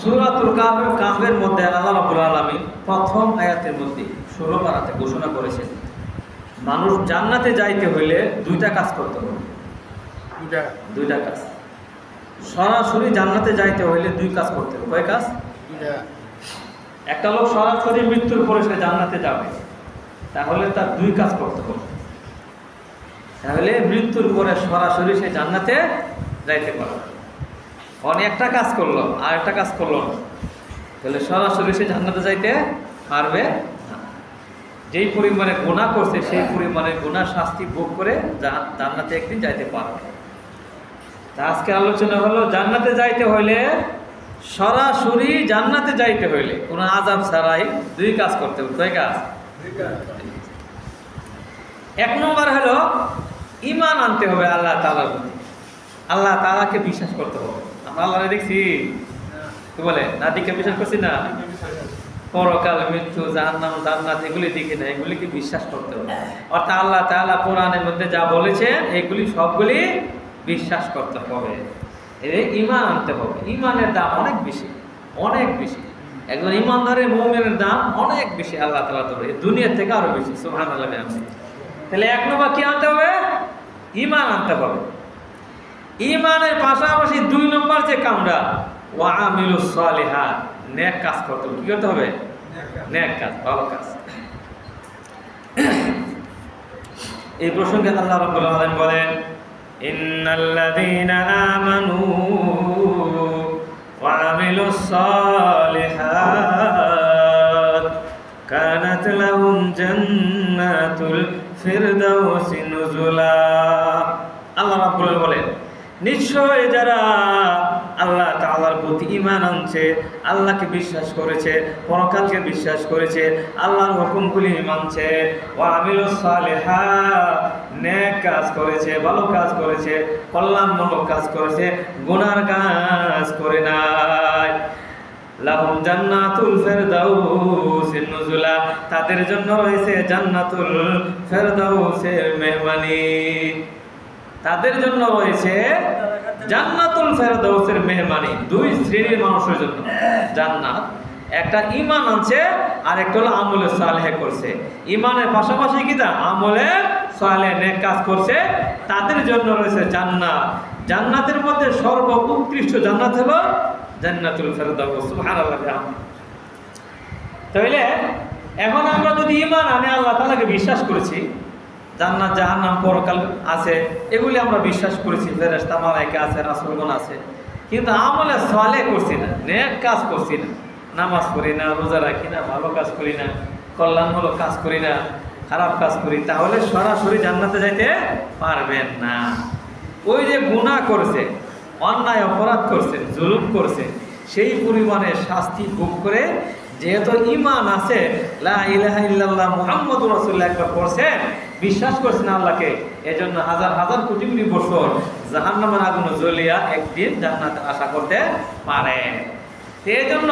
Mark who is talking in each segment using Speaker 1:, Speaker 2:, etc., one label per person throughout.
Speaker 1: সূরাতুল কাহফের মধ্যে আল্লাহ রাব্বুল আলামিন প্রথম আয়াতের মধ্যে ১৬ পারাতে ঘোষণা করেছেন মানুষ জান্নাতে যাইতে হইলে দুইটা কাজ করতে হবে। দুইটা কাজ। সরাসরি জান্নাতে যাইতে হইলে দুই কাজ করতে হবে। কয় কাজ? একটা লোক সরাসরি মৃত্যুর পরে সে জান্নাতে যাবে, তাহলে তার দুই কাজ করতে হবে। তাহলে মৃত্যুর পরে সরাসরি সে জান্নাতে যাইতে পারবে। একটা কাজ করলো আর একটা কাজ করলো না, তাহলে সরাসরি সে জান্নাতে যাইতে পারবে না। যেই পরিমাণে গুনাহ করছে সেই পরিমাণে গুনাহ শাস্তি ভোগ করে জান্নাতে একদিন যাইতে পারবে। আজকে আলোচনা হলো জান্নাতে যাইতে হইলে, সরাসরি জান্নাতে যাইতে হইলে কোনো আযাব ছাড়াই দুই কাজ করতে হবে। কয় কাজ? এক নম্বর হলো ঈমান আনতে হবে আল্লাহ তাআলার প্রতি। আল্লাহ তাআলাকে বিশ্বাস করতে হবে। আমরা আল্লাহরে দেখছি কি বলে না, দিকে বিশ্বাস করছি না? পরকাল, মৃত্যু, জাহান্নাম, জান্নাত এগুলি দেখি না, এগুলিকে বিশ্বাস করতে হবে। অর্থাৎ আল্লাহ তাআলা কোরআনের মধ্যে যা বলেছেন এগুলি সবগুলি বিশ্বাস করতে হবে। ঈমান আনতে হবে। ঈমানের দাম অনেক বেশি, অনেক বেশি। একজন ঈমানদারের মুমিনের দাম অনেক বেশি আল্লাহ তাআলা তরফে, দুনিয়ার থেকে আরো বেশি। সুবহানাল্লাহ। তাহলে এক নম্বর কি আনতে হবে? ঈমান আনতে হবে। ঈমানের পাশাপাশি দুই নম্বর যে কামরা, ওয়া আমিলুস সালিহাত, নেক কাজ করতে হবে। কি করতে হবে? নেক কাজ, ভালো কাজ। এই প্রসঙ্গে আল্লাহ রাব্বুল আলামিন বলেন, ইন্নাল্লাযীনা আমানু ওয়া আমিলুস সালিহাত কানাত লাহুম জান্নাতুল ফিরদাউসি নুজুলা। আল্লাহ রাব্বুল আলামিন বলেন, নিশ্চয় যারা আল্লাহ তাআলার প্রতি ঈমান আনছে, আল্লাহকে বিশ্বাস করেছে, পরকালকে বিশ্বাস করেছে, আল্লাহর হুকুমগুলি মানছে, ওয়া আমিলুস সালিহাত, নেক কাজ করেছে, ভালো কাজ করেছে, কল্যাণমূলক কাজ করেছে, গুনার কাজ করে নাই, লাহুম জান্নাতুল ফিরদাউসিন নুজুলা, তাদের জন্য রয়েছে জান্নাতুল ফিরদাউসের মেহমানি। তাদের জন্য রয়েছে জান্নাতুল ফেরদাউসের মেহমানি। দুই শ্রেণীর মানুষের জন্য জান্নাত। একটা ঈমান আনছে আর একটা হলো আমলে সালেহ করছে। ঈমানের পাশাপাশি কি তা আমলে সালেহ নেক কাজ করছে, তাদের জন্য রয়েছে জান্নাত। জান্নাতের মধ্যে সর্বোৎকৃষ্ট জান্নাত হলো জান্নাতুল ফেরদাউস। সুবহানাল্লাহ। তাহলে এখন আমরা যদি ঈমান আনে, আল্লাহ তাআলাকে বিশ্বাস করেছি, জান্নাত জাহান্নাম পরকাল আছে, এগুলি আমরা বিশ্বাস করেছি, ফেরেশতা মালায়েকা আছে, রাসূলগণ আছে, কিন্তু আমলে সালেহ করছি না, নেক কাজ করছি না, নামাজ পড়ি না, রোজা রাখি না, ভালো কাজ করি না, কল্যাণমূলক কাজ করি না, খারাপ কাজ করি, তাহলে সরাসরি জান্নাতে যাইতে পারবেন না। ওই যে গুনাহ করছে, অন্যায় অপরাধ করছে, জুলুম করছে, সেই পরিমাণে শাস্তি ভোগ করে, যেহেতু ঈমান আছে, লা ইলাহা ইল্লাল্লাহ মুহাম্মাদুর রাসূলুল্লাহ একবার পড়ছেন, বিশ্বাস করছেন আল্লাহকে, এজন্য হাজার হাজার কোটি কোটি বছর জাহান্নামের আগুনে জ্বলিয়া একদিন জান্নাতে আশা করতে পারে। এই জন্য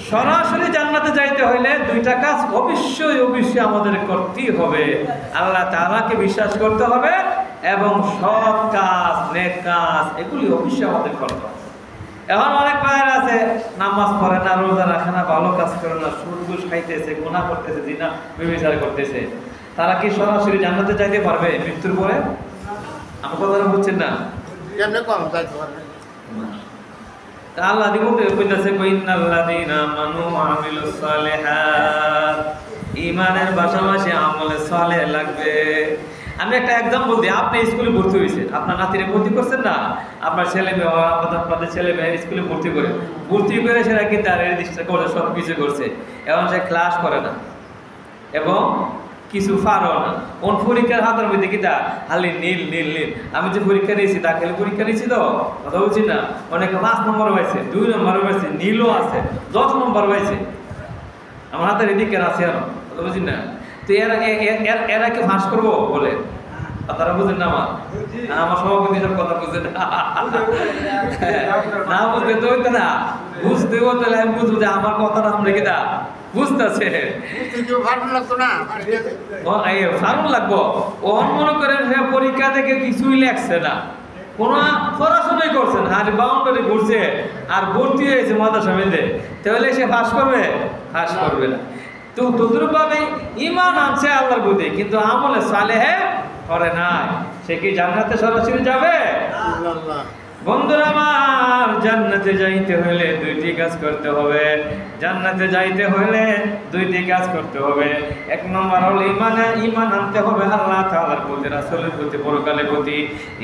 Speaker 1: সরাসরি জান্নাতে যাইতে হইলে দুইটা কাজ অবশ্যই অবশ্যই আমাদের করতেই হবে। আল্লাহ তাআলাকে বিশ্বাস করতে হবে এবং সৎ কাজ, নেক কাজ এগুলি অবশ্যই আমাদের করতে হবে। এখন অনেক ভাইয়েরা আছে, নামাজ পড়ে না, রোজা রাখে না, ভালো কাজ করে না, সুদ ঘুষ খাইতেছে, গুনাহ করতেছে, জিনা ব্যভিচার করতেছে, তারা কি সরাসরি জান্নাতে যাইতে পারবে মৃত্যুর পরে? আমার কথাটা বুঝছেন না?
Speaker 2: কেমনে কম যাইতে পারবে?
Speaker 1: আল্লাহ কইতাছে, ইন্নাল্লাযীনা আমানু ওয়া আমিলুস সালিহাত, ঈমানের পাশাপাশি আমলে সালেহ লাগবে। আমি একটা এক্সাম্পল দিই। আপনি স্কুলে ভর্তি হয়েছেন, আপনার নাতিরে ভর্তি করছেন না, আপনার ছেলে মেয়ে, আপনাদের ছেলে মেয়ে স্কুলে ভর্তি করে সেটা কিন্তু আর রেজিস্টার করে সব কিছু করছে, এবং সে ক্লাস করে না এবং কিছু পারো না। কোন পরীক্ষার হাতের মধ্যে কিতা খালি নীল নীল নীল। আমি যে পরীক্ষা নিয়েছি, দাখিল পরীক্ষা নিয়েছি, তো কথা বলছি না, অনেকে 5 নম্বর পাইছে, 2 নম্বর পাইছে, নীলও আছে, 10 নম্বর পাইছে। আমার হাতের এদিকে আছে আরো, কথা বলছি না। তো এরা কি ফাঁস করবো বলে তারা বুঝেন না? আমার সভাপতি সব কথা বুঝেন না, বুঝতে তো হইতো না, বুঝতে হতো। আমি বুঝবো যে আমার কথাটা আমরা কিনা বুঝতেছে, ফার্ম লাগবো। ওর মনে করেন পরীক্ষা থেকে কিছুই লেখছে না, কোনো পড়াশোনাই করছেন আর বাউন্ডারি ঘুরছে আর ভর্তি হয়েছে মাদ্রাসা মধ্যে, তাহলে সে পাস করবে? পাস করবে না। তো তদ্রুপভাবে ঈমান আনছে আল্লাহর প্রতি, কিন্তু আমলে সালেহে করে নাই, সে কি জান্নাতে সরাসরি যাবে?
Speaker 2: আল্লাহ
Speaker 1: বন্ধুরা আমার, জান্নাতে যাইতে হলে দুইটি কাজ করতে হবে। জান্নাতে যাইতে হলে দুইটি কাজ করতে হবে। এক নম্বর হলো ঈমান আনতে হবে আল্লাহ তাআলার প্রতি, রাসূলের প্রতি, পরকালের প্রতি।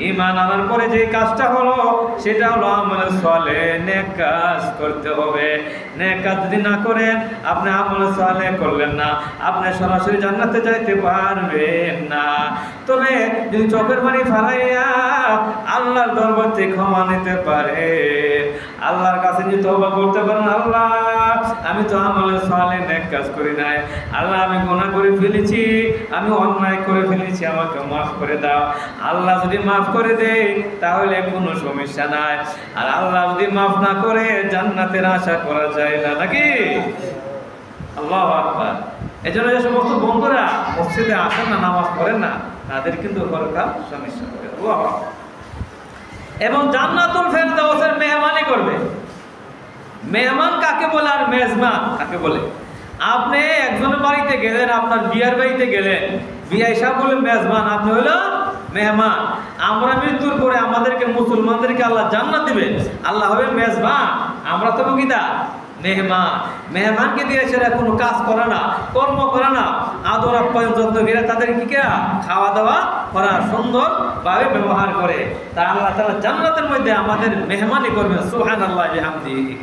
Speaker 1: ঈমান আনার পরে যে কাজটা হলো সেটা হলো আমলে সালেহ, নেক কাজ করতে হবে। নেক কাজ যদি না করেন, আপনি আমলে সালেহ করলেন না, আপনি সরাসরি জান্নাতে যাইতে পারবেন না। তবে যদি চোখের পানি ফেলাইয়া আল্লাহর দরবার থেকে ক্ষমা নিতে পারে, আল্লাহর কাছে যদি তওবা করতে পারেন, আল্লাহ আমি তো আমলে সালেহ নেক কাজ করি নাই, আল্লাহ আমি গুনাহ করে ফেলেছি, আমি অন্যায় করে ফেলেছি, আমাকে মাফ করে দাও। আল্লাহ যদি মাফ করে দেয় তাহলে কোনো সমস্যা নাই, আর আল্লাহ যদি মাফ না করে জান্নাতের আশা করা যায় না, নাকি? আল্লাহু আকবার। এজন্য যে সমস্ত বন্ধুরা মসজিদে আসেন না, নামাজ পড়েন না, তাদের কিন্তু পরকাল সমস্যা হবে। আল্লাহু আকবার। এবং জান্নাতুল ফেরদাউসের মেহমানি করবে। মেহমান কাকে বলে আর মেজবান কাকে বলে? আপনি একজনের বাড়িতে গেলেন, আপনার বিয়ার বাড়িতে গেলেন, বিয়া হিসাব বলে মেজবান, আপনি হলো মেহমান। আমরা মৃত্যুর পরে আমাদেরকে, মুসলমানদেরকে আল্লাহ জান্নাত দিবে, আল্লাহ হবে মেজবান, আমরা তো কিদা মেহমান। মেহমানকে দিয়ে সেটা কোনো কাজ করে না, কর্ম করে না, আদর আপ্যায়ন যত্ন করে তাদের কি খাওয়া দাওয়া করা, সুন্দরভাবে ব্যবহার করে, তা আল্লাহ তাআলা জান্নাতের মধ্যে আমাদের মেহমানি করবেন। সুবহানাল্লাহি ওয়া বিহামদিহি।